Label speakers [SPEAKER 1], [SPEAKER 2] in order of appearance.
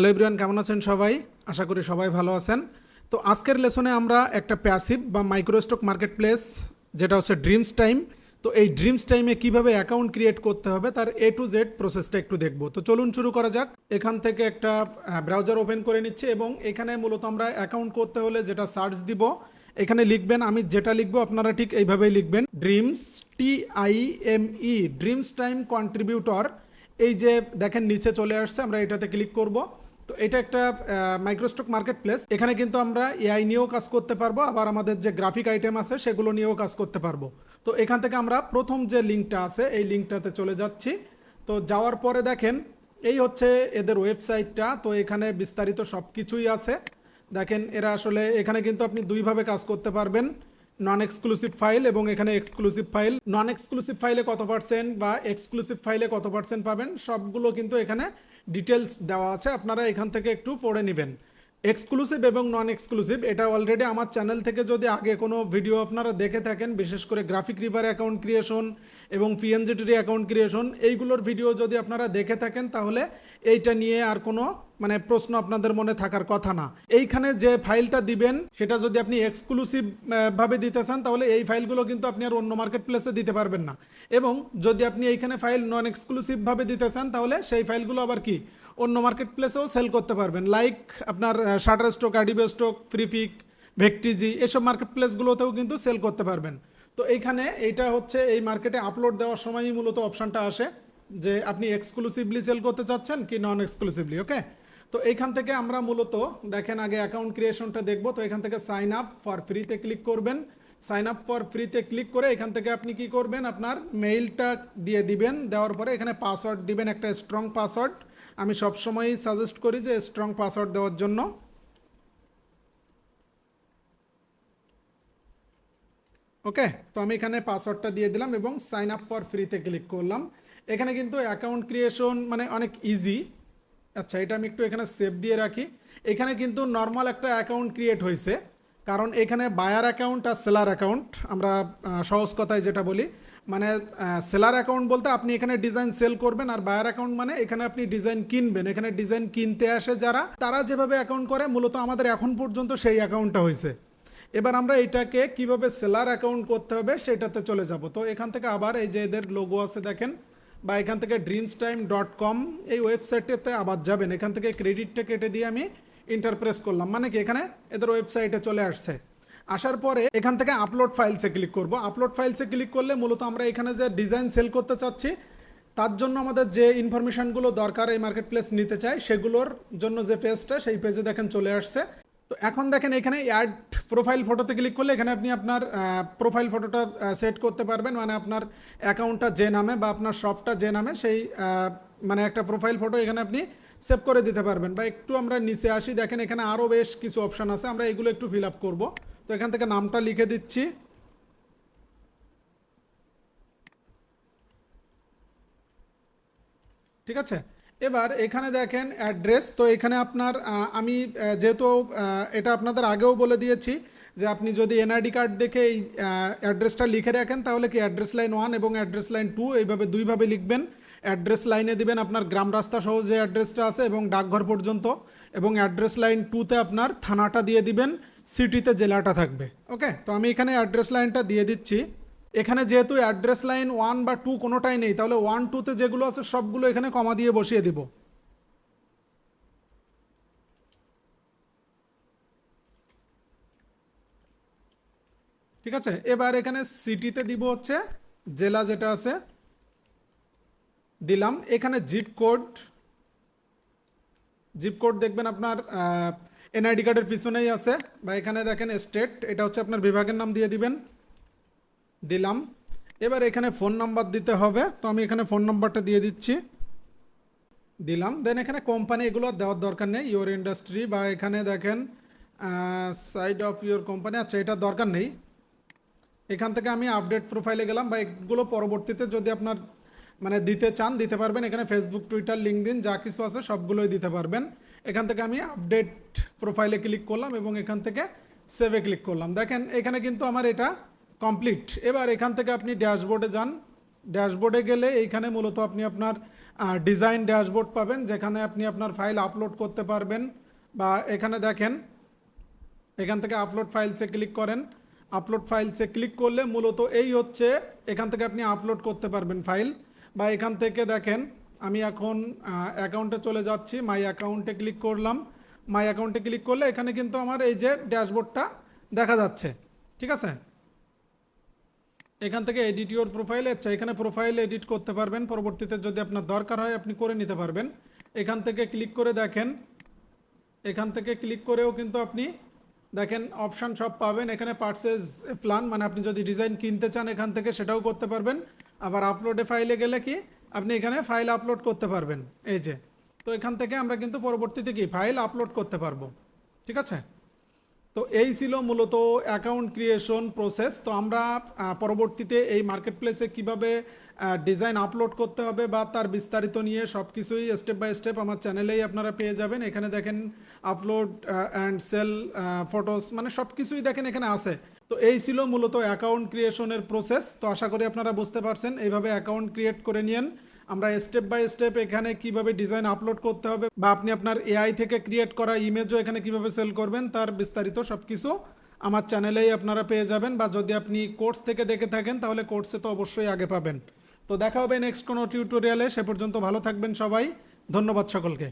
[SPEAKER 1] Hello everyone, কেমন আছেন সবাই? আশা করি সবাই ভালো আছেন। তো আজকের লেসনে আমরা একটা প্যাসিভ বা মাইক্রো স্টক মার্কেট প্লেস যেটা হচ্ছে ড্রিমস টাইম, তো এই ড্রিমস টাইমে কিভাবে অ্যাকাউন্ট ক্রিয়েট করতে হবে তার A to Z প্রসেসটা একটু দেখব। তো চলুন শুরু করা যাক। এখান থেকে একটা ব্রাউজার ওপেন করে নিচ্ছি এবং এখানে মূলত আমরা অ্যাকাউন্ট করতে হলে যেটা সার্চ দিব, এখানে লিখবেন, আমি যেটা লিখবো আপনারা ঠিক এইভাবেই লিখবেন, dreams TIME, dreams time contributor. এই যে দেখেন নিচে চলে আসছে, আমরা এটাতে ক্লিক করব। তো এটা একটা মাইক্রোস্টক মার্কেট প্লেস। এখানে কিন্তু আমরা AI নিয়েও কাজ করতে পারবো, আবার আমাদের যে গ্রাফিক আইটেম আছে সেগুলো নিয়েও কাজ করতে পারবো। তো এখান থেকে আমরা প্রথম যে লিঙ্কটা আছে এই লিঙ্কটাতে চলে যাচ্ছি। তো যাওয়ার পরে দেখেন এই হচ্ছে এদের ওয়েবসাইটটা। তো এখানে বিস্তারিত সব কিছুই আছে। দেখেন এরা আসলে এখানে কিন্তু আপনি দুইভাবে কাজ করতে পারবেন, নন এক্সক্লুসিভ ফাইল এবং এখানে এক্সক্লুসিভ ফাইল। নন এক্সক্লুসিভ ফাইলে কত পার্সেন্ট বা এক্সক্লুসিভ ফাইলে কত পার্সেন্ট পাবেন সবগুলো কিন্তু এখানে ডিটেলস দেওয়া আছে, আপনারা এখান থেকে একটু পড়ে নেবেন। এক্সক্লুসিভ এবং নন এক্সক্লুসিভ এটা অলরেডি আমার চ্যানেল থেকে যদি আগে কোনো ভিডিও আপনারা দেখে থাকেন, বিশেষ করে গ্রাফিক রিভার অ্যাকাউন্ট ক্রিয়েশন এবং PNGTD অ্যাকাউন্ট ক্রিয়েশন, এইগুলোর ভিডিও যদি আপনারা দেখে থাকেন তাহলে এইটা নিয়ে আর কোনো প্রশ্ন আপনাদের মনে থাকার কথা না। এইখানে যে ফাইলটা দিবেন সেটা যদি আপনি এক্সক্লুসিভ ভাবে দিতে চান তাহলে এই ফাইলগুলো কিন্তু আপনি আর অন্য মার্কেট প্লেসে দিতে পারবেন না, এবং যদি আপনি এইখানে ফাইল নন এক্সক্লুসিভ ভাবে দিতে চান তাহলে সেই ফাইলগুলো আবার কি অন্য মার্কেট প্লেসেও সেল করতে পারবেন, লাইক আপনার শাটার স্টক, অ্যাডিবে স্টক, ফ্রিপিক, ভেকটিজি, এসব মার্কেট প্লেসগুলোতেও কিন্তু সেল করতে পারবেন। তো এইখানে এইটা হচ্ছে এই মার্কেটে আপলোড দেওয়ার সময়ই মূলত অপশানটা আসে যে আপনি এক্সক্লুসিভলি সেল করতে চাচ্ছেন কি নন এক্সক্লুসিভলি। ওকে, তো এইখান থেকে আমরা মূলত দেখেন আগে অ্যাকাউন্ট ক্রিয়েশনটা দেখব। তো এখান থেকে সাইন আপ ফর ফ্রিতে ক্লিক করবেন। সাইন আপ ফর ফ্রিতে ক্লিক করে এখান থেকে আপনি কি করবেন, আপনার মেইলটা দিয়ে দিবেন। দেওয়ার পরে এখানে পাসওয়ার্ড দিবেন, একটা স্ট্রং পাসওয়ার্ড। আমি সবসময়ই সাজেস্ট করি যে স্ট্রং পাসওয়ার্ড দেওয়ার জন্য। ওকে, তো আমি এখানে পাসওয়ার্ডটা দিয়ে দিলাম এবং সাইন আপ ফর ফ্রিতে ক্লিক করলাম। এখানে কিন্তু অ্যাকাউন্ট ক্রিয়েশন অনেক ইজি। আচ্ছা, এটা আমি একটু এখানে সেভ দিয়ে রাখি। এখানে কিন্তু নর্মাল একটা অ্যাকাউন্ট ক্রিয়েট হয়েছে, কারণ এখানে বায়ার অ্যাকাউন্ট আর সেলার অ্যাকাউন্ট, আমরা সহজ কথায় যেটা বলি, সেলার অ্যাকাউন্ট বলতে আপনি এখানে ডিজাইন সেল করবেন, আর বায়ার অ্যাকাউন্ট এখানে আপনি ডিজাইন কিনবেন। এখানে ডিজাইন কিনতে আসে যারা, তারা যেভাবে অ্যাকাউন্ট করে মূলত আমাদের এখন পর্যন্ত সেই অ্যাকাউন্টটা হয়েছে। এবার আমরা এটাকে কিভাবে সেলার অ্যাকাউন্ট করতে হবে সেটাতে চলে যাব। তো এখান থেকে আবার এই যে এদের লোগো আছে দেখেন, বা এখান থেকে dreamstime.com এই ওয়েবসাইটটাতে আবার যাবেন। এখান থেকে ক্রেডিটটা কেটে দিয়ে আমি ইন্টার প্রেস করলাম, কি এখানে এদের ওয়েবসাইটে চলে আসছে। আসার পরে এখান থেকে আপলোড ফাইলসে ক্লিক করব। আপলোড ফাইলসে ক্লিক করলে মূলত আমরা এখানে যে ডিজাইন সেল করতে চাচ্ছি তার জন্য আমাদের যে ইনফরমেশানগুলো দরকার এই মার্কেট প্লেস নিতে চাই সেগুলোর জন্য যে পেজটা, সেই পেজে দেখেন চলে আসছে। তো এখন দেখেন এখানে অ্যাড প্রোফাইল ফটোতে ক্লিক করলে এখানে আপনি আপনার প্রোফাইল ফটোটা সেট করতে পারবেন, আপনার অ্যাকাউন্টটা যে নামে বা আপনার শপটা যে নামে সেই একটা প্রোফাইল ফটো এখানে আপনি সেভ করে দিতে পারবেন। বা একটু আমরা নিচে আসি, দেখেন এখানে আরও বেশ কিছু অপশান আছে, আমরা এগুলো একটু ফিল আপ করবো। তো এখান থেকে নামটা লিখে দিচ্ছি। ঠিক আছে, এবার এখানে দেখেন অ্যাড্রেস। তো এখানে আপনার আমি যেহেতু এটা আপনাদের আগেও বলে দিয়েছি যে আপনি যদি NID কার্ড দেখে এই অ্যাড্রেসটা লিখে রাখেন তাহলে কি অ্যাড্রেস লাইন 1 এবং অ্যাড্রেস লাইন 2 এইভাবে দুইভাবে লিখবেন। অ্যাড্রেস লাইনে দিবেন আপনার গ্রাম রাস্তা সহ যে অ্যাড্রেসটা আছে এবং ডাকঘর পর্যন্ত, এবং অ্যাড্রেস লাইন 2তে আপনার থানাটা দিয়ে দিবেন, সিটিতে জেলাটা থাকবে। ওকে, তো আমি এখানে অ্যাড্রেস লাইনটা দিয়ে দিচ্ছি। এখানে যেহেতু অ্যাড্রেস লাইন 1 বা 2 কোনোটাই নেই, তাহলে 1 2তে যেগুলো আছে সবগুলো এখানে কমা দিয়ে বসিয়ে দিব। ঠিক আছে, এবার এখানে সিটিতে দিব হচ্ছে জেলা যেটা আছে দিলাম। এখানে জিপ কোড দেখবেন আপনার NID কার্ডের পিছনেই আছে, বা এখানে দেখেন স্টেট, এটা হচ্ছে আপনার বিভাগের নাম দিয়ে দিবেন, দিলাম। এবার এখানে ফোন নাম্বার দিতে হবে, তো আমি এখানে ফোন নাম্বারটা দিয়ে দিচ্ছি, দিলাম। দেন এখানে কোম্পানি এগুলো দেওয়ার দরকার নেই, ইওর ইন্ডাস্ট্রি, বা এখানে দেখেন সাইড অফ ইওর কোম্পানি, আচ্ছা এটা দরকার নেই। এখান থেকে আমি আপডেট প্রোফাইলে গেলাম, বা এগুলো পরবর্তীতে যদি আপনার দিতে চান দিতে পারবেন। এখানে ফেসবুক, টুইটার, লিঙ্কডইন যা কিছু আছে সবগুলোই দিতে পারবেন। এখান থেকে আমি আপডেট প্রোফাইলে ক্লিক করলাম এবং এখান থেকে সেভে ক্লিক করলাম। দেখেন এখানে কিন্তু আমার এটা কমপ্লিট। এবার এখান থেকে আপনি ড্যাশবোর্ডে যান। ড্যাশবোর্ডে গেলে এইখানে মূলত আপনি আপনার ডিজাইন ড্যাশবোর্ড পাবেন, যেখানে আপনি আপনার ফাইল আপলোড করতে পারবেন। বা এখানে দেখেন, এখান থেকে আপলোড ফাইলসে ক্লিক করেন। আপলোড ফাইলসে ক্লিক করলে মূলত এই হচ্ছে, এখান থেকে আপনি আপলোড করতে পারবেন ফাইল। বা এখান থেকে দেখেন, আমি এখন অ্যাকাউন্টে চলে যাচ্ছি, মাই অ্যাকাউন্টে ক্লিক করলাম। মাই অ্যাকাউন্টে ক্লিক করলে এখানে কিন্তু আমার এই যে ড্যাশবোর্ডটা দেখা যাচ্ছে, ঠিক আছে। এখান থেকে এডিট ইউর প্রোফাইল, আচ্ছা এখানে প্রোফাইল এডিট করতে পারবেন, পরবর্তীতে যদি আপনার দরকার হয় আপনি করে নিতে পারবেন। এখান থেকে ক্লিক করে দেখেন, এখান থেকে ক্লিক করেও কিন্তু আপনি দেখেন অপশান সব পাবেন। এখানে পারচেজ প্ল্যান, মানে আপনি যদি ডিজাইন কিনতে চান এখান থেকে সেটাও করতে পারবেন। আবার আপলোডে ফাইলে গেলে কি আপনি এখানে ফাইল আপলোড করতে পারবেন, এই যে। তো এখান থেকে আমরা কিন্তু পরবর্তীতে কি ফাইল আপলোড করতে পারবো, ঠিক আছে। তো এই ছিল মূলত অ্যাকাউন্ট ক্রিয়েশন প্রসেস। তো আমরা পরবর্তীতে এই মার্কেট প্লেসে কীভাবে ডিজাইন আপলোড করতে হবে বা তার বিস্তারিত নিয়ে সব কিছুই স্টেপ বাই স্টেপ আমার চ্যানেলেই আপনারা পেয়ে যাবেন। এখানে দেখেন আপলোড অ্যান্ড সেল ফটোস, মানে সব কিছুই দেখেন এখানে আছে। তো এই ছিল মূলত অ্যাকাউন্ট ক্রিয়েশনের প্রসেস। তো আশা করি আপনারা বুঝতে পারছেন, এইভাবে অ্যাকাউন্ট ক্রিয়েট করে নিন। আমরা স্টেপ বাই স্টেপ এখানে কিভাবে ডিজাইন আপলোড করতে হবে বা আপনি আপনার এআই থেকে ক্রিয়েট করা ইমেজও এখানে কিভাবে সেল করবেন তার বিস্তারিত সব কিছু আমার চ্যানেলেই আপনারা পেয়ে যাবেন। বা যদি আপনি কোর্স থেকে দেখে থাকেন তাহলে কোর্সে তো অবশ্যই আগে পাবেন। তো দেখা হবে নেক্সট কোনো টিউটোরিয়ালে, সে পর্যন্ত ভালো থাকবেন সবাই। ধন্যবাদ সকলকে।